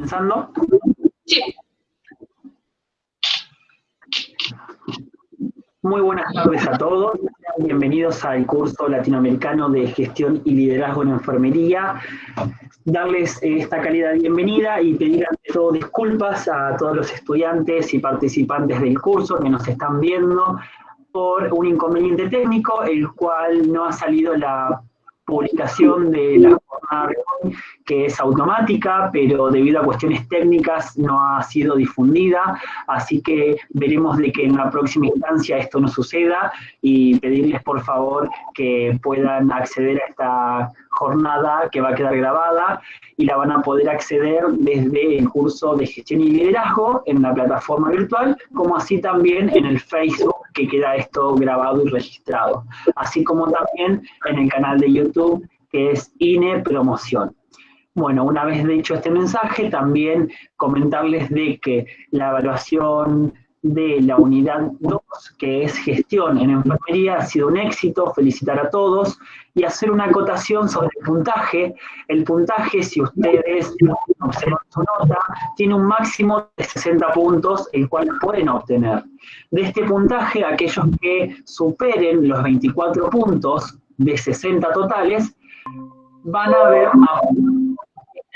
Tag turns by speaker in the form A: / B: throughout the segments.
A: ¿Comenzando?
B: Sí.
A: Muy buenas tardes a todos. Bienvenidos al curso latinoamericano de gestión y liderazgo en enfermería. Darles esta cálida bienvenida y pedir ante todo disculpas a todos los estudiantes y participantes del curso que nos están viendo por un inconveniente técnico, el cual no ha salido la publicación de la jornada de hoy, que es automática, pero debido a cuestiones técnicas no ha sido difundida, así que veremos de que en la próxima instancia esto no suceda y pedirles por favor que puedan acceder a esta jornada que va a quedar grabada y la van a poder acceder desde el curso de gestión y liderazgo en la plataforma virtual, como así también en el Facebook, que queda esto grabado y registrado, así como también en el canal de YouTube, que es INE Promoción. Bueno, una vez dicho este mensaje, también comentarles de que la evaluación de la unidad 2, que es gestión en enfermería, ha sido un éxito, felicitar a todos, y hacer una acotación sobre el puntaje. El puntaje, si ustedes observan su nota, tiene un máximo de 60 puntos, el cual pueden obtener. De este puntaje, aquellos que superen los 24 puntos de 60 totales, van a ver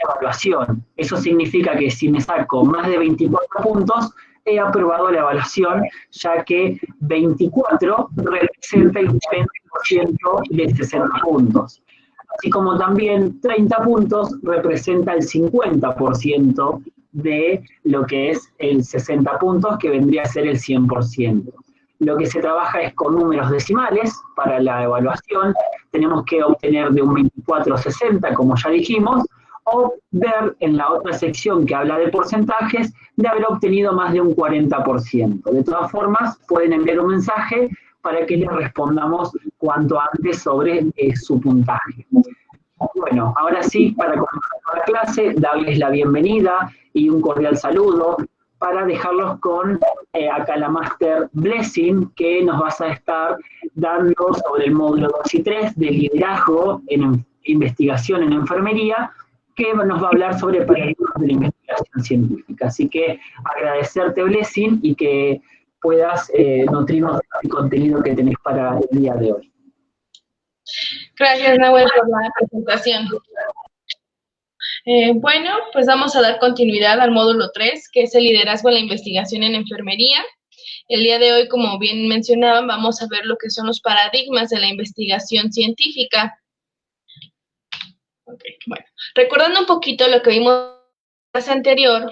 A: evaluación. Eso significa que si me saco más de 24 puntos, he aprobado la evaluación, ya que 24 representa el 20% de 60 puntos. Así como también 30 puntos representa el 50% de lo que es el 60 puntos, que vendría a ser el 100%. Lo que se trabaja es con números decimales para la evaluación. Tenemos que obtener de un 24 a 60, como ya dijimos, o ver en la otra sección que habla de porcentajes, de haber obtenido más de un 40%. De todas formas, pueden enviar un mensaje para que les respondamos cuanto antes sobre su puntaje. Bueno, ahora sí, para comenzar la clase, darles la bienvenida y un cordial saludo para dejarlos con acá la Master Blessing, que nos vas a estar dando sobre el módulo 2 y 3 de liderazgo en investigación en enfermería, que nos va a hablar sobre paradigmas de la investigación científica. Así que agradecerte, Blessing, y que puedas nutrirnos del contenido que tenés para el día de hoy.
B: Gracias, Nahuel, por la presentación. Bueno, pues vamos a dar continuidad al módulo 3, que es el liderazgo en la investigación en enfermería. El día de hoy, como bien mencionaban, vamos a ver lo que son los paradigmas de la investigación científica. Okay, bueno, recordando un poquito lo que vimos en la clase anterior,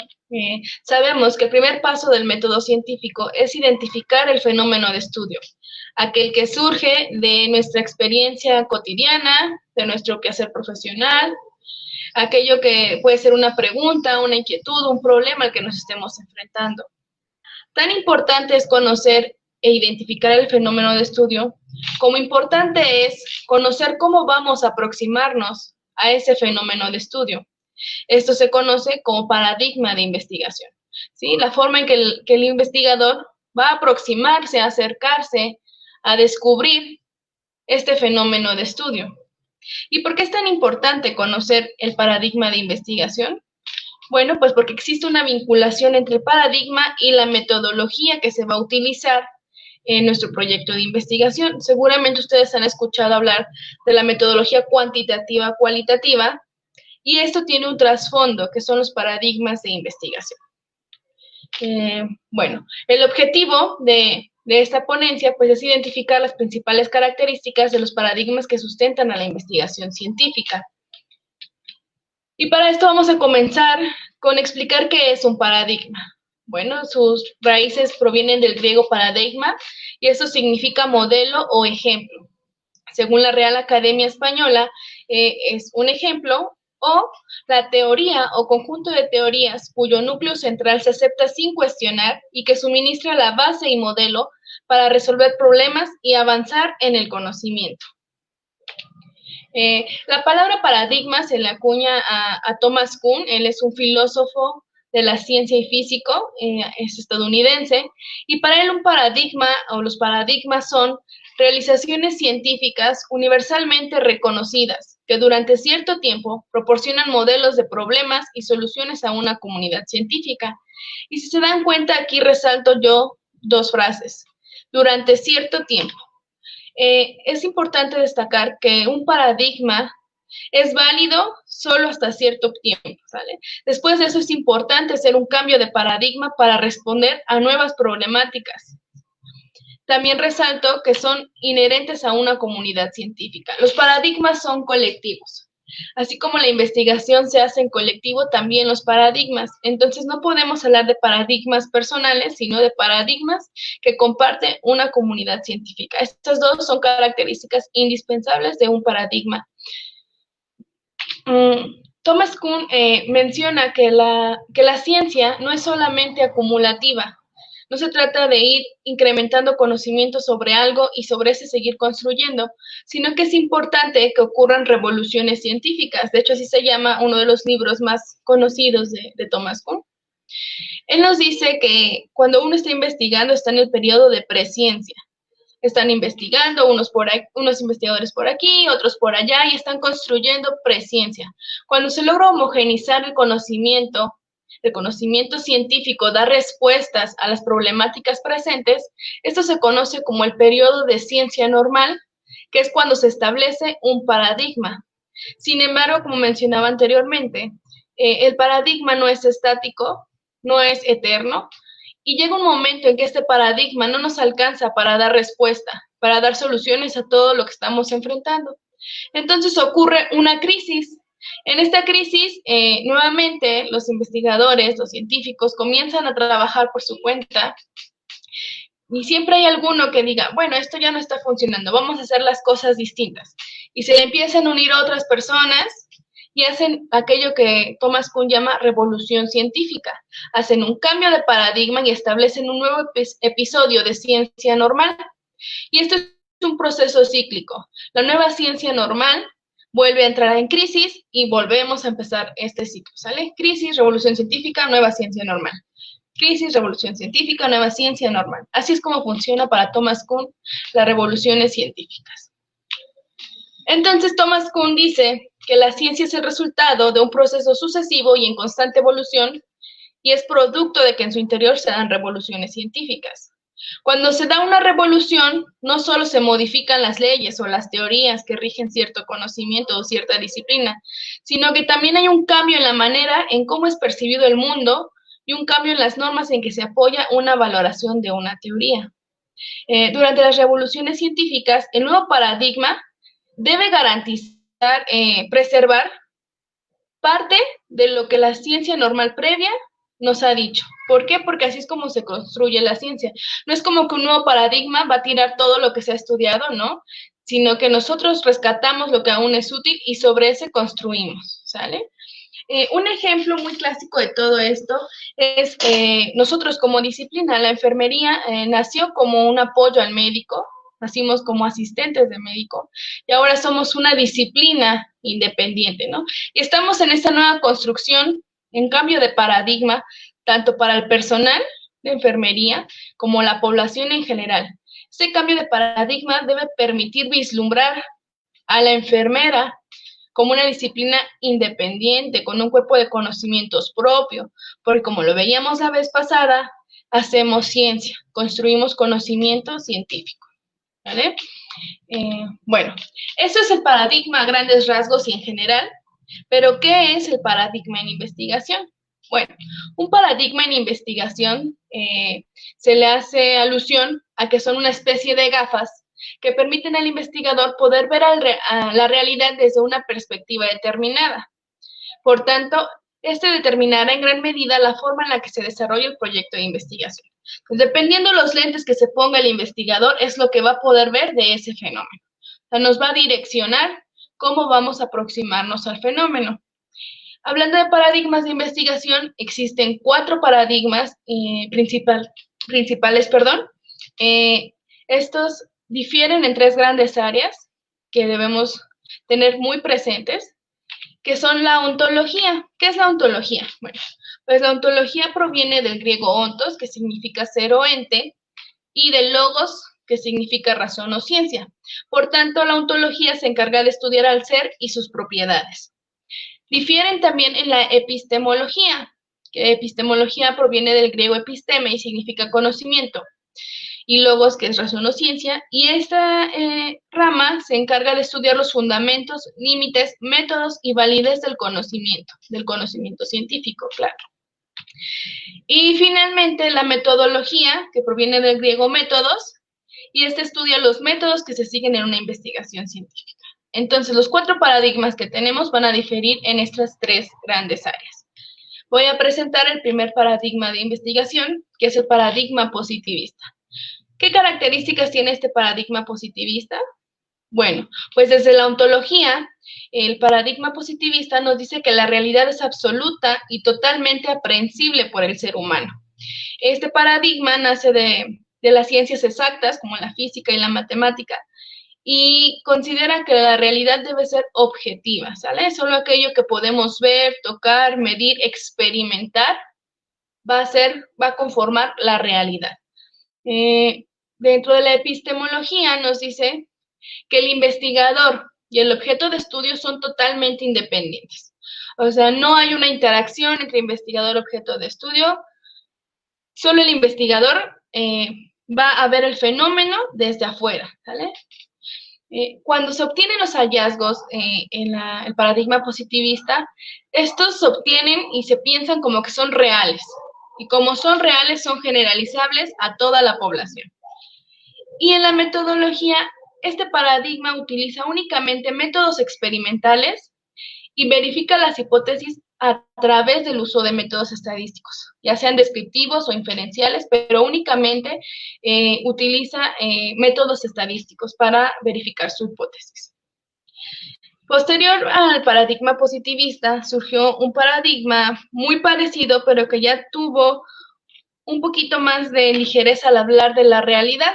B: sabemos que el primer paso del método científico es identificar el fenómeno de estudio, aquel que surge de nuestra experiencia cotidiana, de nuestro quehacer profesional, aquello que puede ser una pregunta, una inquietud, un problema al que nos estemos enfrentando. Tan importante es conocer e identificar el fenómeno de estudio, como importante es conocer cómo vamos a aproximarnos a ese fenómeno de estudio. Esto se conoce como paradigma de investigación, ¿sí? La forma en que el investigador va a aproximarse, a acercarse, a descubrir este fenómeno de estudio. ¿Y por qué es tan importante conocer el paradigma de investigación? Bueno, pues porque existe una vinculación entre el paradigma y la metodología que se va a utilizar en nuestro proyecto de investigación. Seguramente ustedes han escuchado hablar de la metodología cuantitativa-cualitativa, y esto tiene un trasfondo, que son los paradigmas de investigación. Bueno, el objetivo de esta ponencia pues, es identificar las principales características de los paradigmas que sustentan a la investigación científica. Y para esto vamos a comenzar con explicar qué es un paradigma. Bueno, sus raíces provienen del griego paradigma, y eso significa modelo o ejemplo. Según la Real Academia Española, es un ejemplo o la teoría o conjunto de teorías cuyo núcleo central se acepta sin cuestionar y que suministra la base y modelo para resolver problemas y avanzar en el conocimiento. La palabra paradigma se le acuña a Thomas Kuhn. Él es un filósofo de la ciencia y físico, es estadounidense, y para él un paradigma o los paradigmas son realizaciones científicas universalmente reconocidas, que durante cierto tiempo proporcionan modelos de problemas y soluciones a una comunidad científica. Y si se dan cuenta, aquí resalto yo dos frases. Durante cierto tiempo. Es importante destacar que un paradigma es válido solo hasta cierto tiempo, ¿sale? Después de eso es importante hacer un cambio de paradigma para responder a nuevas problemáticas. También resalto que son inherentes a una comunidad científica. Los paradigmas son colectivos. Así como la investigación se hace en colectivo, también los paradigmas. Entonces no podemos hablar de paradigmas personales, sino de paradigmas que comparte una comunidad científica. Estas dos son características indispensables de un paradigma. Thomas Kuhn menciona que la ciencia no es solamente acumulativa. No se trata de ir incrementando conocimiento sobre algo y sobre ese seguir construyendo, sino que es importante que ocurran revoluciones científicas. De hecho, así se llama uno de los libros más conocidos de Thomas Kuhn. Él nos dice que cuando uno está investigando está en el periodo de presciencia. Están investigando, unos investigadores por aquí, otros por allá, y están construyendo presciencia. Cuando se logra homogeneizar el conocimiento científico da respuestas a las problemáticas presentes, esto se conoce como el periodo de ciencia normal, que es cuando se establece un paradigma. Sin embargo, como mencionaba anteriormente, el paradigma no es estático, no es eterno, y llega un momento en que este paradigma no nos alcanza para dar respuesta, para dar soluciones a todo lo que estamos enfrentando. Entonces ocurre una crisis. En esta crisis, nuevamente, los investigadores, los científicos, comienzan a trabajar por su cuenta y siempre hay alguno que diga, bueno, esto ya no está funcionando, vamos a hacer las cosas distintas. Y se le empiezan a unir otras personas y hacen aquello que Thomas Kuhn llama revolución científica. Hacen un cambio de paradigma y establecen un nuevo episodio de ciencia normal. Y esto es un proceso cíclico. La nueva ciencia normal vuelve a entrar en crisis y volvemos a empezar este ciclo, ¿sale? Crisis, revolución científica, nueva ciencia normal. Crisis, revolución científica, nueva ciencia normal. Así es como funciona para Thomas Kuhn las revoluciones científicas. Entonces, Thomas Kuhn dice que la ciencia es el resultado de un proceso sucesivo y en constante evolución y es producto de que en su interior se dan revoluciones científicas. Cuando se da una revolución, no solo se modifican las leyes o las teorías que rigen cierto conocimiento o cierta disciplina, sino que también hay un cambio en la manera en cómo es percibido el mundo y un cambio en las normas en que se apoya una valoración de una teoría. Durante las revoluciones científicas, el nuevo paradigma debe garantizar, preservar parte de lo que la ciencia normal previa nos ha dicho. ¿Por qué? Porque así es como se construye la ciencia. No es como que un nuevo paradigma va a tirar todo lo que se ha estudiado, ¿no? Sino que nosotros rescatamos lo que aún es útil y sobre ese construimos, ¿sale? Un ejemplo muy clásico de todo esto es nosotros como disciplina, la enfermería nació como un apoyo al médico, nacimos como asistentes de médico y ahora somos una disciplina independiente, ¿no? Y estamos en esta nueva construcción, en cambio de paradigma, tanto para el personal de enfermería como la población en general. Este cambio de paradigma debe permitir vislumbrar a la enfermera como una disciplina independiente, con un cuerpo de conocimientos propio, porque como lo veíamos la vez pasada, hacemos ciencia, construimos conocimiento científico, ¿vale? Bueno, eso es el paradigma a grandes rasgos y en general, pero ¿qué es el paradigma en investigación? Bueno, un paradigma en investigación se le hace alusión a que son una especie de gafas que permiten al investigador poder ver a la realidad desde una perspectiva determinada. Por tanto, este determinará en gran medida la forma en la que se desarrolla el proyecto de investigación. Pues dependiendo de los lentes que se ponga el investigador, es lo que va a poder ver de ese fenómeno. O sea, nos va a direccionar cómo vamos a aproximarnos al fenómeno. Hablando de paradigmas de investigación, existen 4 paradigmas principales. Estos difieren en 3 grandes áreas que debemos tener muy presentes, que son la ontología. ¿Qué es la ontología? Bueno, pues la ontología proviene del griego ontos, que significa ser o ente, y del logos, que significa razón o ciencia. Por tanto, la ontología se encarga de estudiar al ser y sus propiedades. Difieren también en la epistemología, que epistemología proviene del griego episteme y significa conocimiento, y logos, que es razón o ciencia, y esta rama se encarga de estudiar los fundamentos, límites, métodos y validez del conocimiento científico, claro. Y finalmente la metodología, que proviene del griego métodos, y estudia los métodos que se siguen en una investigación científica. Entonces, los 4 paradigmas que tenemos van a diferir en estas 3 grandes áreas. Voy a presentar el primer paradigma de investigación, que es el paradigma positivista. ¿Qué características tiene este paradigma positivista? Bueno, pues desde la ontología, el paradigma positivista nos dice que la realidad es absoluta y totalmente aprehensible por el ser humano. Este paradigma nace de las ciencias exactas, como la física y la matemática, y considera que la realidad debe ser objetiva, ¿sale? Solo aquello que podemos ver, tocar, medir, experimentar, va a conformar la realidad. Dentro de la epistemología nos dice que el investigador y el objeto de estudio son totalmente independientes. O sea, no hay una interacción entre investigador y objeto de estudio. Solo el investigador va a ver el fenómeno desde afuera, ¿vale? Cuando se obtienen los hallazgos en el paradigma positivista, estos se obtienen y se piensan como que son reales. Y como son reales, son generalizables a toda la población. Y en la metodología, este paradigma utiliza únicamente métodos experimentales y verifica las hipótesis a través del uso de métodos estadísticos, ya sean descriptivos o inferenciales, pero únicamente utiliza métodos estadísticos para verificar su hipótesis. Posterior al paradigma positivista, surgió un paradigma muy parecido, pero que ya tuvo un poquito más de ligereza al hablar de la realidad.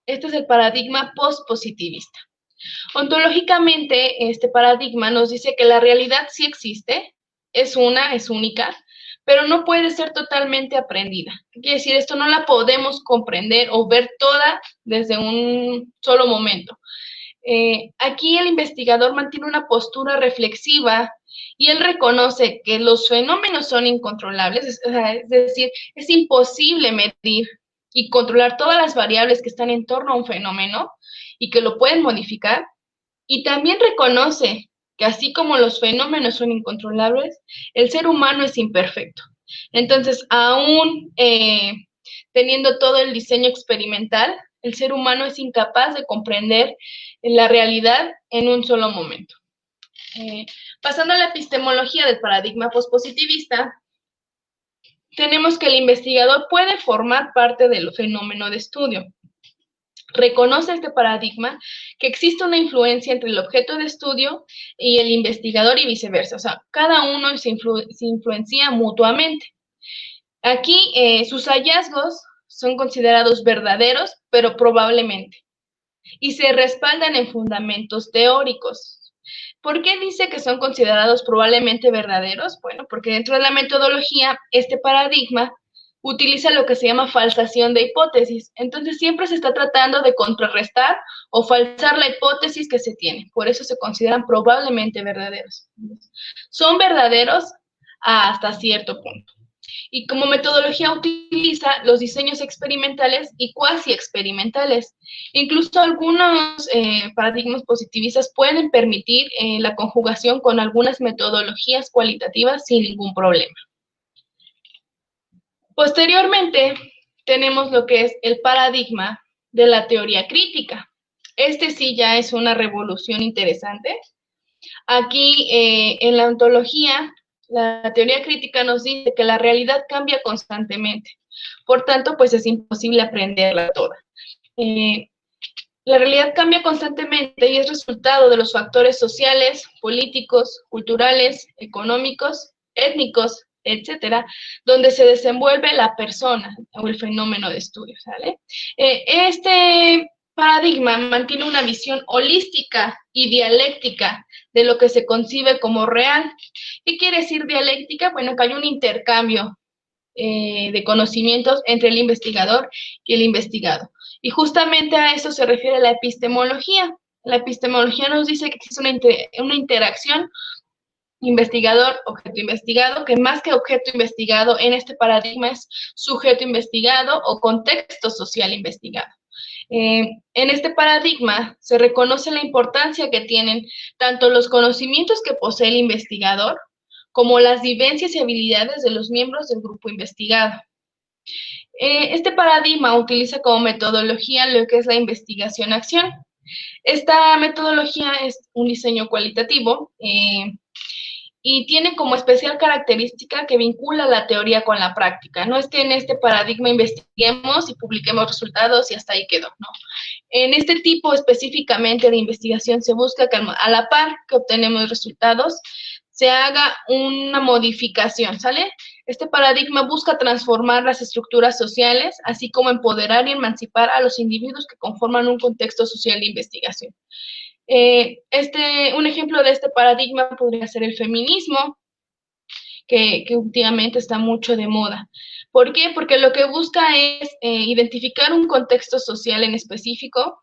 B: Este es el paradigma postpositivista. Ontológicamente, este paradigma nos dice que la realidad sí existe, es única, pero no puede ser totalmente aprendida. ¿Qué quiere decir? Esto no la podemos comprender o ver toda desde un solo momento. Aquí el investigador mantiene una postura reflexiva y él reconoce que los fenómenos son incontrolables, es decir, es imposible medir y controlar todas las variables que están en torno a un fenómeno y que lo pueden modificar, y también reconoce que así como los fenómenos son incontrolables, el ser humano es imperfecto. Entonces, aún teniendo todo el diseño experimental, el ser humano es incapaz de comprender la realidad en un solo momento. Pasando a la epistemología del paradigma pospositivista, tenemos que el investigador puede formar parte del fenómeno de estudio. Reconoce este paradigma que existe una influencia entre el objeto de estudio y el investigador y viceversa. O sea, cada uno se influencia mutuamente. Aquí sus hallazgos son considerados verdaderos, pero probablemente, y se respaldan en fundamentos teóricos. ¿Por qué dice que son considerados probablemente verdaderos? Bueno, porque dentro de la metodología, este paradigma utiliza lo que se llama falsación de hipótesis. Entonces, siempre se está tratando de contrarrestar o falsar la hipótesis que se tiene. Por eso se consideran probablemente verdaderos. Son verdaderos hasta cierto punto. Y como metodología utiliza los diseños experimentales y cuasi experimentales. Incluso algunos paradigmas positivistas pueden permitir la conjugación con algunas metodologías cualitativas sin ningún problema. Posteriormente, tenemos lo que es el paradigma de la teoría crítica. Este sí ya es una revolución interesante. Aquí, en la ontología, la teoría crítica nos dice que la realidad cambia constantemente. Por tanto, pues es imposible aprenderla toda. La realidad cambia constantemente y es resultado de los factores sociales, políticos, culturales, económicos, étnicos, etcétera, donde se desenvuelve la persona o el fenómeno de estudio, ¿sale? Este paradigma mantiene una visión holística y dialéctica de lo que se concibe como real. ¿Qué quiere decir dialéctica? Bueno, que hay un intercambio de conocimientos entre el investigador y el investigado. Y justamente a eso se refiere la epistemología. La epistemología nos dice que existe una interacción investigador-objeto investigado, que más que objeto investigado en este paradigma es sujeto investigado o contexto social investigado. En este paradigma se reconoce la importancia que tienen tanto los conocimientos que posee el investigador como las vivencias y habilidades de los miembros del grupo investigado. Este paradigma utiliza como metodología lo que es la investigación-acción. Esta metodología es un diseño cualitativo y tiene como especial característica que vincula la teoría con la práctica. No es que en este paradigma investiguemos y publiquemos resultados y hasta ahí quedó, no. En este tipo específicamente de investigación se busca que a la par que obtenemos resultados, se haga una modificación, ¿sale? Este paradigma busca transformar las estructuras sociales, así como empoderar y emancipar a los individuos que conforman un contexto social de investigación. Un ejemplo de este paradigma podría ser el feminismo, que últimamente está mucho de moda. ¿Por qué? Porque lo que busca es identificar un contexto social en específico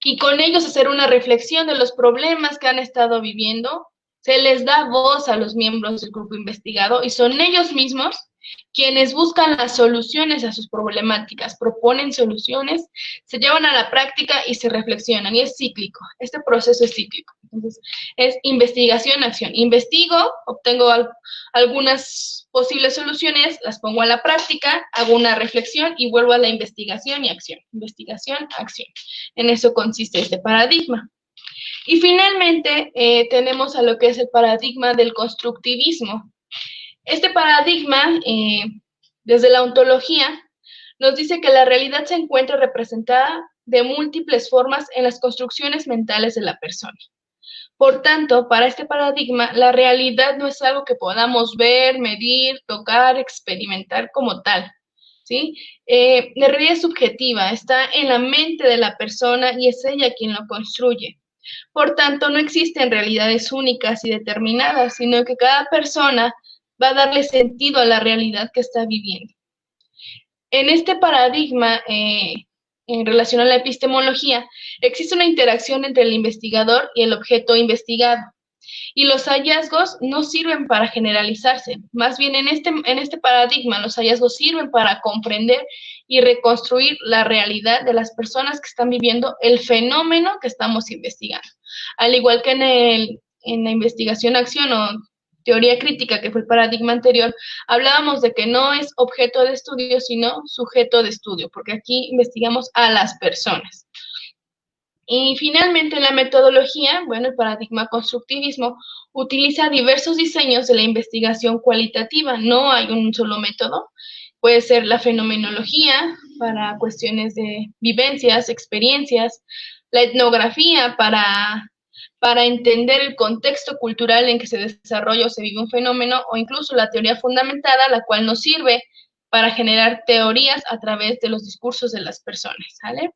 B: y con ellos hacer una reflexión de los problemas que han estado viviendo. Se les da voz a los miembros del grupo investigado y son ellos mismos quienes buscan las soluciones a sus problemáticas, proponen soluciones, se llevan a la práctica y se reflexionan, y es cíclico, este proceso es cíclico. Entonces, es investigación-acción. Investigo, obtengo algunas posibles soluciones, las pongo a la práctica, hago una reflexión y vuelvo a la investigación y acción. Investigación-acción. En eso consiste este paradigma. Y finalmente, tenemos a lo que es el paradigma del constructivismo. Este paradigma, desde la ontología, nos dice que la realidad se encuentra representada de múltiples formas en las construcciones mentales de la persona. Por tanto, para este paradigma, la realidad no es algo que podamos ver, medir, tocar, experimentar como tal, ¿sí? La realidad es subjetiva, está en la mente de la persona y es ella quien lo construye. Por tanto, no existen realidades únicas y determinadas, sino que cada persona va a darle sentido a la realidad que está viviendo. En este paradigma, en relación a la epistemología, existe una interacción entre el investigador y el objeto investigado. Y los hallazgos no sirven para generalizarse, más bien en este paradigma los hallazgos sirven para comprender y reconstruir la realidad de las personas que están viviendo el fenómeno que estamos investigando. Al igual que en la investigación-acción o teoría crítica, que fue el paradigma anterior, hablábamos de que no es objeto de estudio, sino sujeto de estudio, porque aquí investigamos a las personas. Y finalmente, la metodología, bueno, el paradigma constructivismo, utiliza diversos diseños de la investigación cualitativa. No hay un solo método. Puede ser la fenomenología para cuestiones de vivencias, experiencias, la etnografía para entender el contexto cultural en que se desarrolla o se vive un fenómeno, o incluso la teoría fundamentada, la cual nos sirve para generar teorías a través de los discursos de las personas, ¿vale?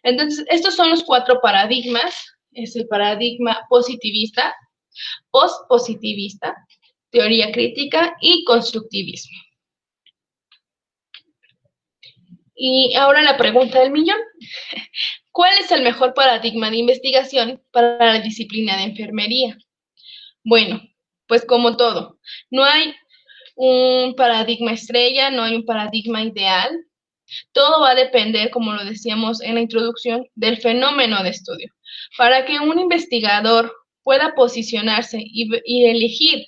B: Entonces, estos son los 4 paradigmas. Es el paradigma positivista, postpositivista, teoría crítica y constructivismo. Y ahora la pregunta del millón. ¿Cuál es el mejor paradigma de investigación para la disciplina de enfermería? Bueno, pues como todo, no hay un paradigma estrella, no hay un paradigma ideal. Todo va a depender, como lo decíamos en la introducción, del fenómeno de estudio. Para que un investigador pueda posicionarse y elegir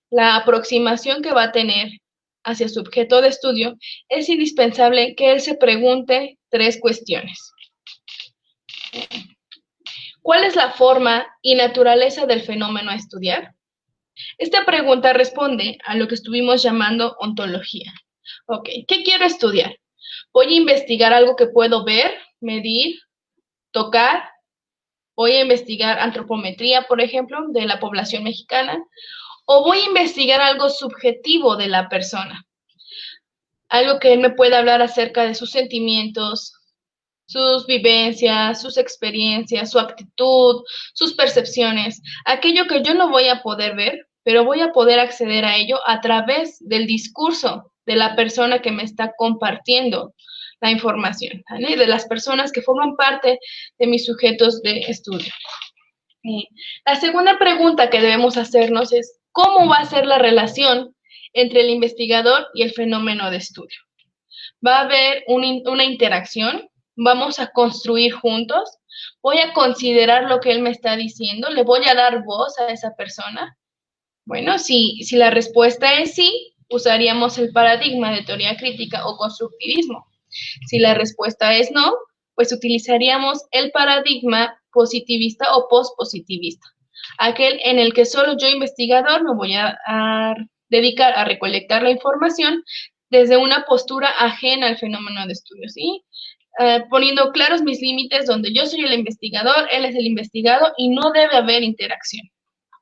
B: la aproximación que va a tener hacia su objeto de estudio, es indispensable que él se pregunte 3 cuestiones. ¿Cuál es la forma y naturaleza del fenómeno a estudiar? Esta pregunta responde a lo que estuvimos llamando ontología. Ok, ¿qué quiero estudiar? Voy a investigar algo que puedo ver, medir, tocar. Voy a investigar antropometría, por ejemplo, de la población mexicana. O voy a investigar algo subjetivo de la persona. Algo que él me pueda hablar acerca de sus sentimientos, sus vivencias, sus experiencias, su actitud, sus percepciones. Aquello que yo no voy a poder ver, pero voy a poder acceder a ello a través del discurso de la persona que me está compartiendo la información, ¿vale? De las personas que forman parte de mis sujetos de estudio. La segunda pregunta que debemos hacernos es, ¿cómo va a ser la relación entre el investigador y el fenómeno de estudio? ¿Va a haber una interacción? ¿Vamos a construir juntos? ¿Voy a considerar lo que él me está diciendo? ¿Le voy a dar voz a esa persona? Bueno, si la respuesta es sí, usaríamos el paradigma de teoría crítica o constructivismo. Si la respuesta es no, pues utilizaríamos el paradigma positivista o postpositivista, aquel en el que solo yo, investigador, me voy a dedicar a recolectar la información desde una postura ajena al fenómeno de estudio, ¿sí? Poniendo claros mis límites, donde yo soy el investigador, él es el investigado, y no debe haber interacción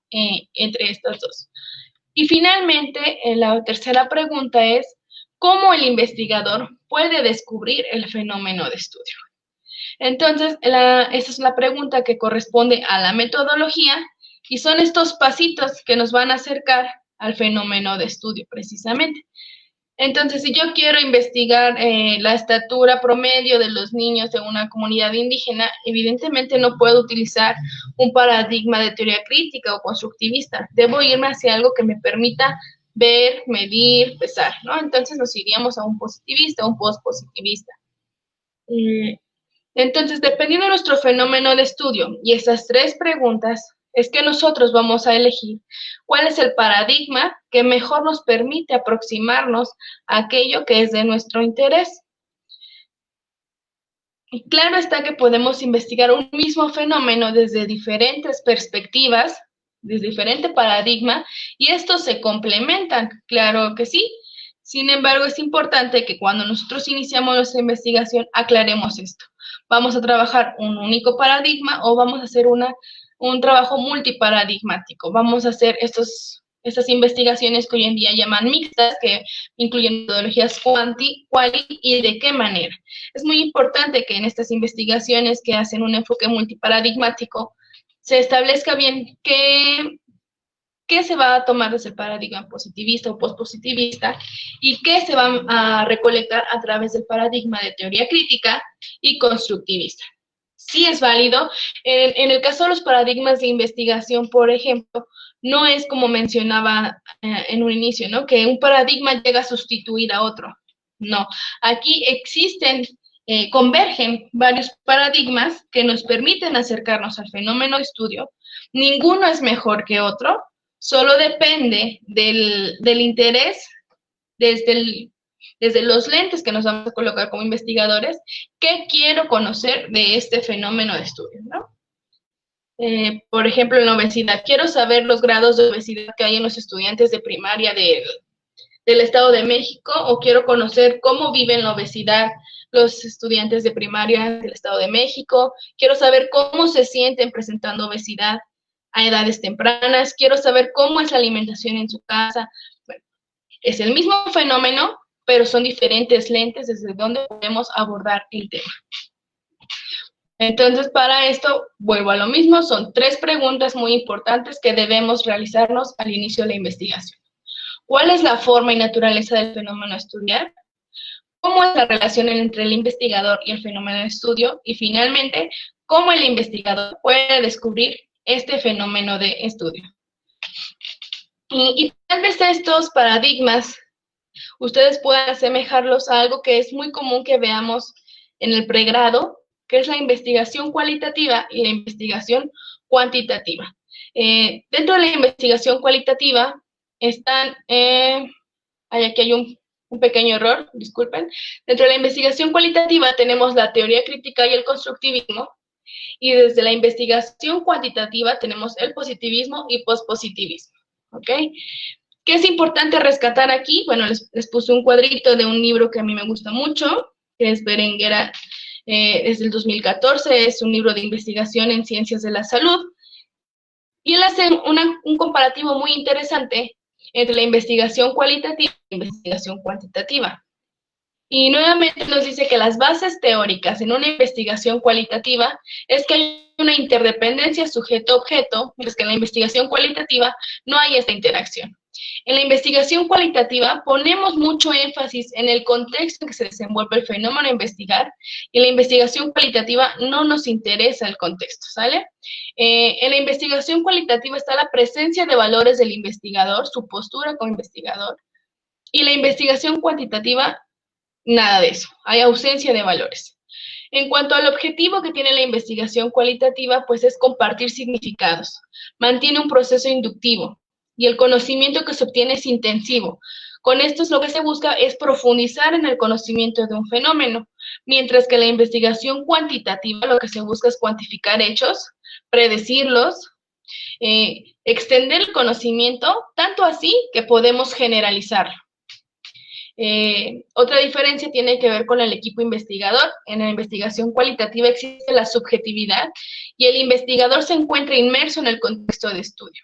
B: entre estos dos. Y finalmente, la tercera pregunta es, ¿cómo el investigador puede descubrir el fenómeno de estudio? Entonces, esa es la pregunta que corresponde a la metodología, y son estos pasitos que nos van a acercar al fenómeno de estudio, precisamente. Entonces, si yo quiero investigar la estatura promedio de los niños de una comunidad indígena, evidentemente no puedo utilizar un paradigma de teoría crítica o constructivista. Debo irme hacia algo que me permita ver, medir, pesar, ¿no? Entonces nos iríamos a un positivista o un postpositivista. Entonces, dependiendo de nuestro fenómeno de estudio y estas tres preguntas, es que nosotros vamos a elegir cuál es el paradigma que mejor nos permite aproximarnos a aquello que es de nuestro interés. Y claro está que podemos investigar un mismo fenómeno desde diferentes perspectivas, desde diferente paradigma, y estos se complementan, claro que sí. Sin embargo, es importante que cuando nosotros iniciamos nuestra investigación aclaremos esto. ¿Vamos a trabajar un único paradigma o vamos a hacer un trabajo multiparadigmático? Vamos a hacer estas investigaciones que hoy en día llaman mixtas, que incluyen metodologías quali, y de qué manera. Es muy importante que en estas investigaciones que hacen un enfoque multiparadigmático se establezca bien qué se va a tomar desde el paradigma positivista o postpositivista y qué se va a recolectar a través del paradigma de teoría crítica y constructivista. Sí es válido. En el caso de los paradigmas de investigación, por ejemplo, no es como mencionaba en un inicio, ¿no? Que un paradigma llega a sustituir a otro. No, aquí existen, convergen varios paradigmas que nos permiten acercarnos al fenómeno de estudio. Ninguno es mejor que otro, solo depende del interés desde los lentes que nos vamos a colocar como investigadores, ¿qué quiero conocer de este fenómeno de estudio, ¿no? Por ejemplo, en la obesidad, quiero saber los grados de obesidad que hay en los estudiantes de primaria del Estado de México, o quiero conocer cómo viven la obesidad los estudiantes de primaria del Estado de México, quiero saber cómo se sienten presentando obesidad a edades tempranas, quiero saber cómo es la alimentación en su casa. Bueno, es el mismo fenómeno, pero son diferentes lentes desde donde podemos abordar el tema. Entonces, para esto, vuelvo a lo mismo, son tres preguntas muy importantes que debemos realizarnos al inicio de la investigación. ¿Cuál es la forma y naturaleza del fenómeno a estudiar? ¿Cómo es la relación entre el investigador y el fenómeno de estudio? Y finalmente, ¿cómo el investigador puede descubrir este fenómeno de estudio? Y tal vez estos paradigmas ustedes puedan asemejarlos a algo que es muy común que veamos en el pregrado, que es la investigación cualitativa y la investigación cuantitativa. Dentro de la investigación cualitativa están, aquí hay un pequeño error, disculpen. Dentro de la investigación cualitativa tenemos la teoría crítica y el constructivismo, y desde la investigación cuantitativa tenemos el positivismo y pospositivismo, ¿ok? ¿Qué es importante rescatar aquí? Bueno, les puse un cuadrito de un libro que a mí me gusta mucho, que es Berenguera, es del 2014, es un libro de investigación en ciencias de la salud, y él hace un comparativo muy interesante entre la investigación cualitativa y la investigación cuantitativa. Y nuevamente nos dice que las bases teóricas en una investigación cualitativa es que hay una interdependencia sujeto-objeto, mientras que en la investigación cualitativa no hay esta interacción. En la investigación cualitativa ponemos mucho énfasis en el contexto en que se desenvuelve el fenómeno a investigar, y en la investigación cualitativa no nos interesa el contexto, ¿sale? En la investigación cualitativa está la presencia de valores del investigador, su postura como investigador, y la investigación cuantitativa, nada de eso, hay ausencia de valores. En cuanto al objetivo que tiene la investigación cualitativa, pues es compartir significados, mantiene un proceso inductivo y el conocimiento que se obtiene es intensivo. Con esto lo que se busca es profundizar en el conocimiento de un fenómeno, mientras que la investigación cuantitativa lo que se busca es cuantificar hechos, predecirlos, extender el conocimiento, tanto así que podemos generalizarlo. Otra diferencia tiene que ver con el equipo investigador. En la investigación cualitativa existe la subjetividad y el investigador se encuentra inmerso en el contexto de estudio.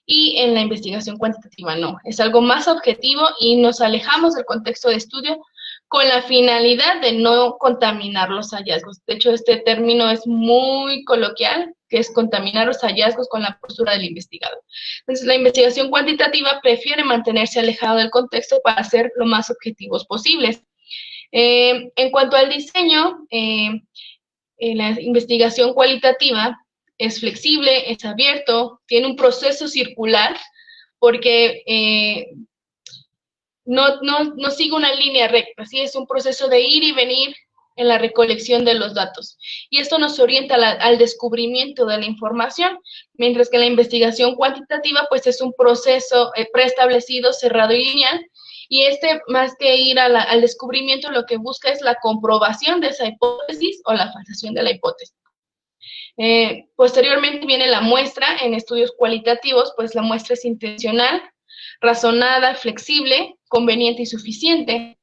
B: Y en la investigación cuantitativa no, es algo más objetivo y nos alejamos del contexto de estudio con la finalidad de no contaminar los hallazgos. De hecho, este término es muy coloquial, que es contaminar los hallazgos con la postura del investigador. Entonces, la investigación cuantitativa prefiere mantenerse alejado del contexto para ser lo más objetivos posibles. En cuanto al diseño, la investigación cualitativa es flexible, es abierto, tiene un proceso circular, porque no sigue una línea recta, ¿sí? Es un proceso de ir y venir en la recolección de los datos. Y esto nos orienta al descubrimiento de la información, mientras que la investigación cuantitativa, pues es un proceso preestablecido, cerrado y lineal, y más que ir al descubrimiento, lo que busca es la comprobación de esa hipótesis o la falsación de la hipótesis. Posteriormente viene la muestra. En estudios cualitativos, pues la muestra es intencional, razonada, flexible, conveniente y suficiente.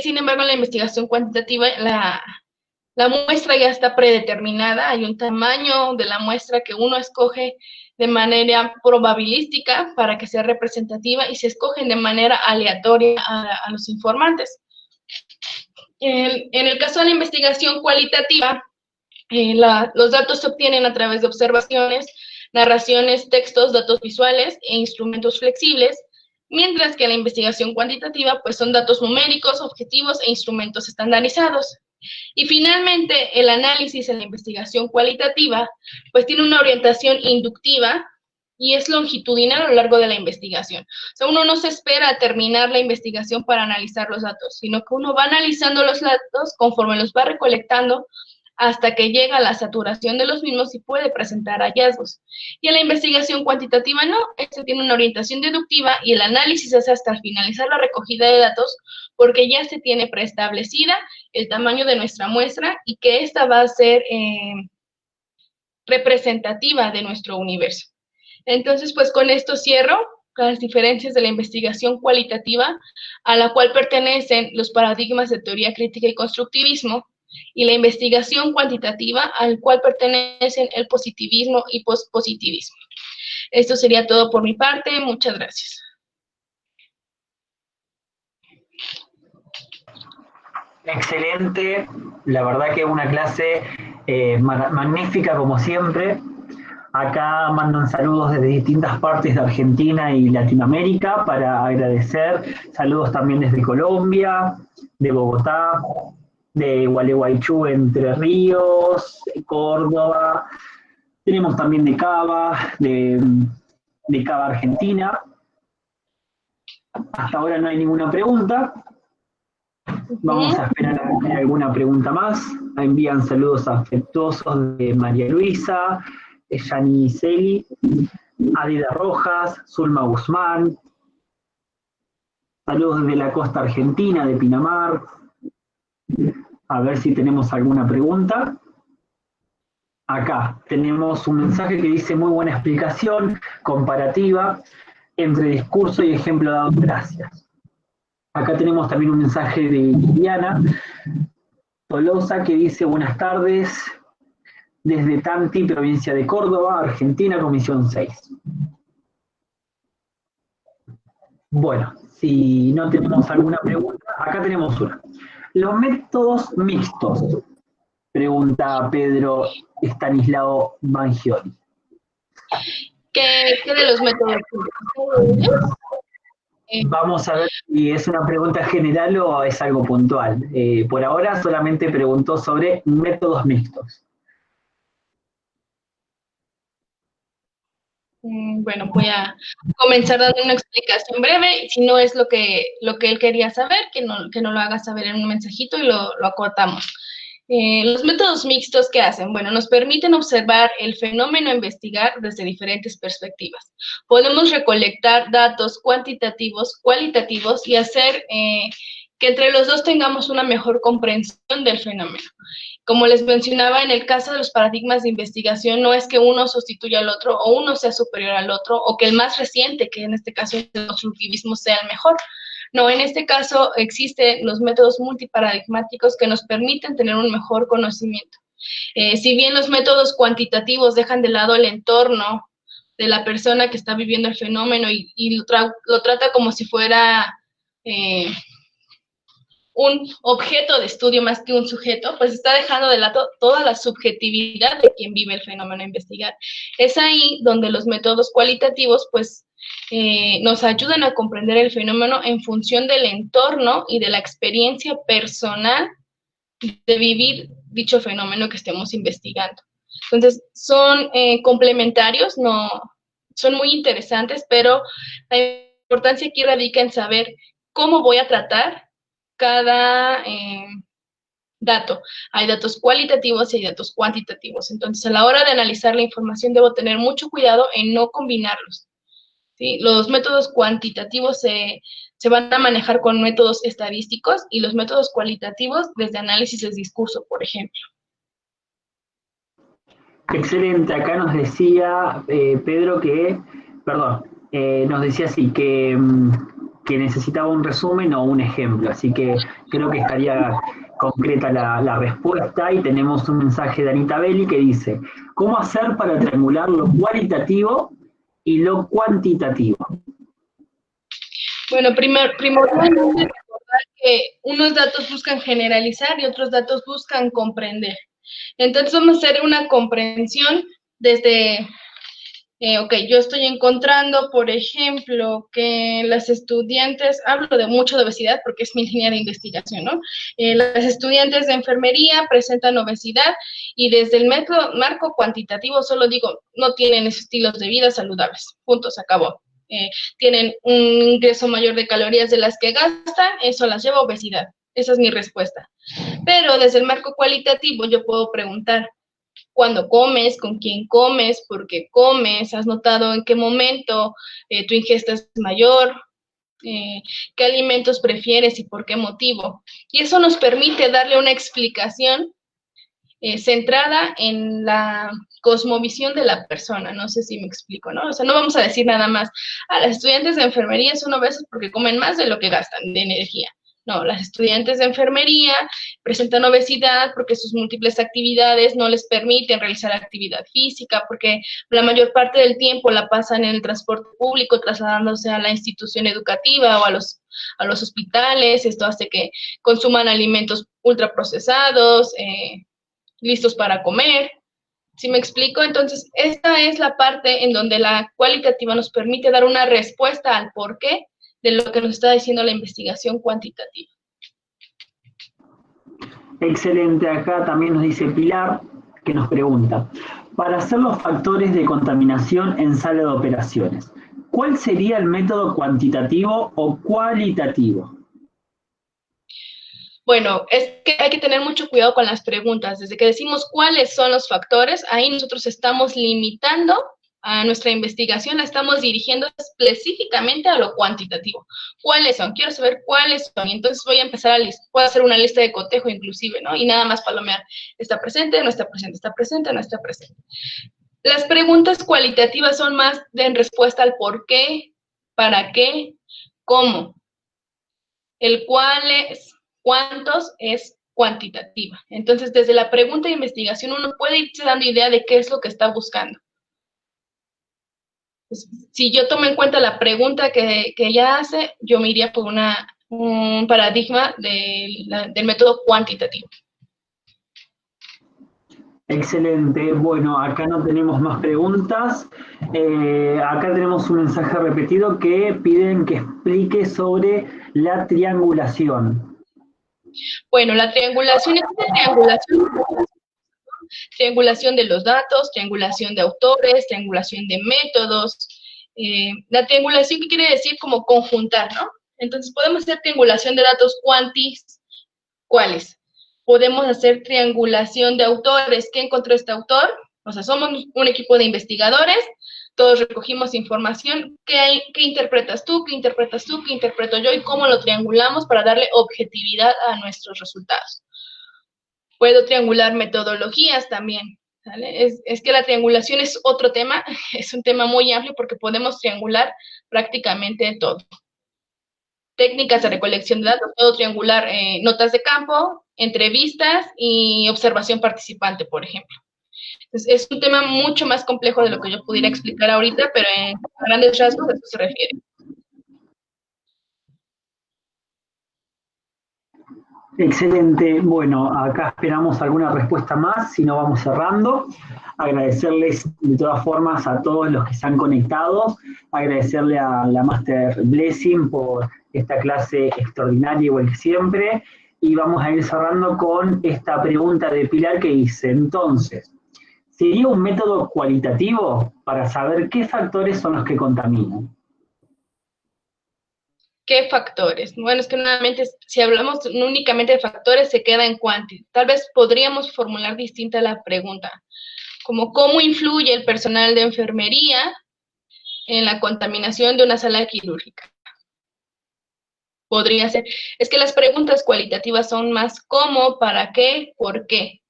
B: Sin embargo, en la investigación cuantitativa, la muestra ya está predeterminada, hay un tamaño de la muestra que uno escoge de manera probabilística para que sea representativa y se escogen de manera aleatoria a los informantes. En el caso de la investigación cualitativa, los datos se obtienen a través de observaciones, narraciones, textos, datos visuales e instrumentos flexibles, mientras que la investigación cuantitativa pues son datos numéricos, objetivos e instrumentos estandarizados. Y finalmente, el análisis en la investigación cualitativa pues tiene una orientación inductiva y es longitudinal a lo largo de la investigación. O sea, uno no se espera a terminar la investigación para analizar los datos, sino que uno va analizando los datos conforme los va recolectando hasta que llega a la saturación de los mismos y puede presentar hallazgos. Y en la investigación cuantitativa no, este tiene una orientación deductiva y el análisis es hasta finalizar la recogida de datos, porque ya se tiene preestablecida el tamaño de nuestra muestra y que esta va a ser representativa de nuestro universo. Entonces, pues con esto cierro las diferencias de la investigación cualitativa, a la cual pertenecen los paradigmas de teoría crítica y constructivismo, y la investigación cuantitativa, al cual pertenecen el positivismo y pospositivismo. Esto sería todo por mi parte. Muchas gracias.
A: Excelente, la verdad que una clase magnífica como siempre. Acá mandan saludos desde distintas partes de Argentina y Latinoamérica para agradecer. Saludos también desde Colombia, de Bogotá, de Gualeguaychú, Entre Ríos, de Córdoba. Tenemos también de Cava, de Cava, Argentina. Hasta ahora no hay ninguna pregunta. Vamos a esperar a ver si hay alguna pregunta más. Envían saludos afectuosos de María Luisa, Yani Celi, Adida Rojas, Zulma Guzmán. Saludos desde la costa argentina, de Pinamar. A ver si tenemos alguna pregunta. Acá tenemos un mensaje que dice: muy buena explicación comparativa entre discurso y ejemplo dado. Gracias. Acá tenemos también un mensaje de Liliana Tolosa que dice: buenas tardes, desde Tanti, provincia de Córdoba, Argentina, Comisión 6. Bueno, si no tenemos alguna pregunta, acá tenemos una. Los métodos mixtos, pregunta Pedro Estanislao Bangioni.
B: ¿Qué de los métodos?
A: Vamos a ver si es una pregunta general o es algo puntual. Por ahora solamente preguntó sobre métodos mixtos.
B: Bueno, voy a comenzar dando una explicación breve, y si no es lo que él quería saber, que no lo haga saber en un mensajito y lo acortamos. Los métodos mixtos, ¿qué hacen? Bueno, nos permiten observar el fenómeno a investigar desde diferentes perspectivas. Podemos recolectar datos cuantitativos, cualitativos y hacer que entre los dos tengamos una mejor comprensión del fenómeno. Como les mencionaba, en el caso de los paradigmas de investigación, no es que uno sustituya al otro o uno sea superior al otro o que el más reciente, que en este caso es el constructivismo, sea el mejor. No, en este caso existen los métodos multiparadigmáticos que nos permiten tener un mejor conocimiento. Si bien los métodos cuantitativos dejan de lado el entorno de la persona que está viviendo el fenómeno y lo trata como si fuera un objeto de estudio más que un sujeto, pues está dejando de lado toda la subjetividad de quien vive el fenómeno a investigar. Es ahí donde los métodos cualitativos, pues, nos ayudan a comprender el fenómeno en función del entorno y de la experiencia personal de vivir dicho fenómeno que estemos investigando. Entonces, son complementarios, no, son muy interesantes, pero la importancia aquí radica en saber cómo voy a tratar cada dato. Hay datos cualitativos y hay datos cuantitativos. Entonces, a la hora de analizar la información, debo tener mucho cuidado en no combinarlos. ¿Sí? Los métodos cuantitativos se van a manejar con métodos estadísticos y los métodos cualitativos desde análisis del discurso, por ejemplo.
A: Excelente, acá nos decía Pedro nos decía así, que necesitaba un resumen o un ejemplo, así que creo que estaría concreta la respuesta y tenemos un mensaje de Anita Belli que dice, ¿cómo hacer para triangular lo cualitativo y lo cuantitativo?
B: Bueno, primordialmente recordar que unos datos buscan generalizar y otros datos buscan comprender. Entonces vamos a hacer una comprensión desde, ok, yo estoy encontrando, por ejemplo, que las estudiantes, hablo de mucho de obesidad porque es mi línea de investigación, ¿no? Las estudiantes de enfermería presentan obesidad y desde el marco cuantitativo solo digo, no tienen estilos de vida saludables, punto, se acabó. Tienen un ingreso mayor de calorías de las que gastan, eso las lleva a obesidad. Esa es mi respuesta. Pero desde el marco cualitativo yo puedo preguntar, ¿cuándo comes? ¿Con quién comes? ¿Por qué comes? ¿Has notado en qué momento tu ingesta es mayor? ¿Qué alimentos prefieres y por qué motivo? Y eso nos permite darle una explicación centrada en la cosmovisión de la persona, no sé si me explico, ¿no? O sea, no vamos a decir nada más, las estudiantes de enfermería son obesas porque comen más de lo que gastan de energía. No, las estudiantes de enfermería presentan obesidad porque sus múltiples actividades no les permiten realizar actividad física, porque la mayor parte del tiempo la pasan en el transporte público, trasladándose a la institución educativa o a los hospitales. Esto hace que consuman alimentos ultraprocesados, listos para comer. ¿Sí me explico? Entonces, esta es la parte en donde la cualitativa nos permite dar una respuesta al porqué de lo que nos está diciendo la investigación cuantitativa.
A: Excelente, acá también nos dice Pilar, que nos pregunta, para hacer los factores de contaminación en sala de operaciones, ¿cuál sería el método cuantitativo o cualitativo?
B: Bueno, es que hay que tener mucho cuidado con las preguntas. Desde que decimos cuáles son los factores, ahí nosotros estamos limitando a nuestra investigación, la estamos dirigiendo específicamente a lo cuantitativo. ¿Cuáles son? Quiero saber cuáles son. Y entonces voy a empezar puedo hacer una lista de cotejo inclusive, ¿no? Y nada más palomear. ¿Está presente? ¿No está presente? ¿Está presente? ¿No está presente? Las preguntas cualitativas son más en respuesta al por qué, para qué, cómo. El cuál es, cuántos es cuantitativa. Entonces, desde la pregunta de investigación uno puede irse dando idea de qué es lo que está buscando. Pues, si yo tomo en cuenta la pregunta que ella hace, yo me iría por un paradigma del método cuantitativo.
A: Excelente. Bueno, acá no tenemos más preguntas. Acá tenemos un mensaje repetido que piden que explique sobre la triangulación.
B: Bueno, la triangulación es triangulación de los datos, triangulación de autores, triangulación de métodos. La triangulación, ¿qué quiere decir? Como conjuntar, ¿no? Entonces, podemos hacer triangulación de datos cuantis. ¿Cuáles? Podemos hacer triangulación de autores. ¿Qué encontró este autor? O sea, somos un equipo de investigadores, todos recogimos información. ¿Qué interpretas tú? ¿Qué interpretas tú? ¿Qué interpreto yo? ¿Y cómo lo triangulamos para darle objetividad a nuestros resultados? Puedo triangular metodologías también. ¿Vale? Es que la triangulación es otro tema, es un tema muy amplio porque podemos triangular prácticamente todo. Técnicas de recolección de datos, puedo triangular notas de campo, entrevistas y observación participante, por ejemplo. Entonces, es un tema mucho más complejo de lo que yo pudiera explicar ahorita, pero en grandes rasgos a eso se refiere.
A: Excelente. Bueno, acá esperamos alguna respuesta más, si no vamos cerrando. Agradecerles de todas formas a todos los que se han conectado, agradecerle a la Master Blessing por esta clase extraordinaria igual que siempre, y vamos a ir cerrando con esta pregunta de Pilar que dice, entonces, ¿sería un método cualitativo para saber qué factores son los que contaminan?
B: ¿Qué factores? Bueno, es que nuevamente, si hablamos únicamente de factores, se queda en cuanti. Tal vez podríamos formular distinta la pregunta, como cómo influye el personal de enfermería en la contaminación de una sala quirúrgica. Podría ser. Es que las preguntas cualitativas son más cómo, para qué, por qué.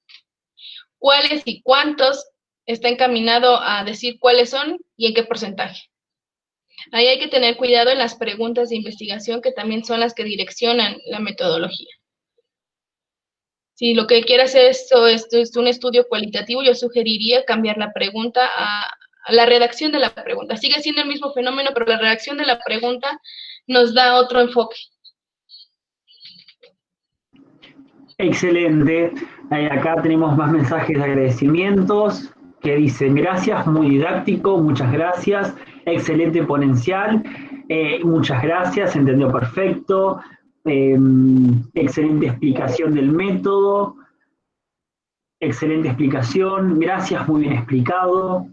B: ¿Cuáles y cuántos está encaminado a decir cuáles son y en qué porcentaje? Ahí hay que tener cuidado en las preguntas de investigación que también son las que direccionan la metodología. Si lo que quiere hacer esto es un estudio cualitativo, yo sugeriría cambiar la pregunta a la redacción de la pregunta. Sigue siendo el mismo fenómeno, pero la redacción de la pregunta nos da otro enfoque.
A: Excelente. Acá tenemos más mensajes de agradecimientos que dicen gracias, muy didáctico, muchas gracias, excelente ponencial, muchas gracias, entendió perfecto, excelente explicación del método, excelente explicación, gracias, muy bien explicado.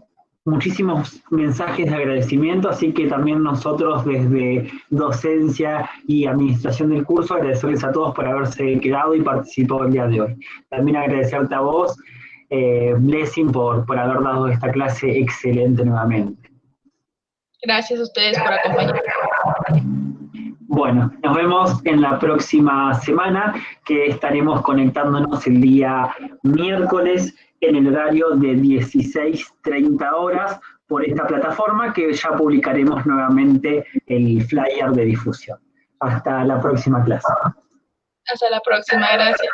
A: Muchísimos mensajes de agradecimiento, así que también nosotros desde docencia y administración del curso agradecerles a todos por haberse quedado y participado el día de hoy. También agradecerte a vos, Blessing, por haber dado esta clase excelente nuevamente.
B: Gracias a ustedes por acompañarnos.
A: Bueno, nos vemos en la próxima semana, que estaremos conectándonos el día miércoles en el horario de 16:30 horas por esta plataforma que ya publicaremos nuevamente el flyer de difusión. Hasta la próxima clase.
B: Hasta la próxima, gracias.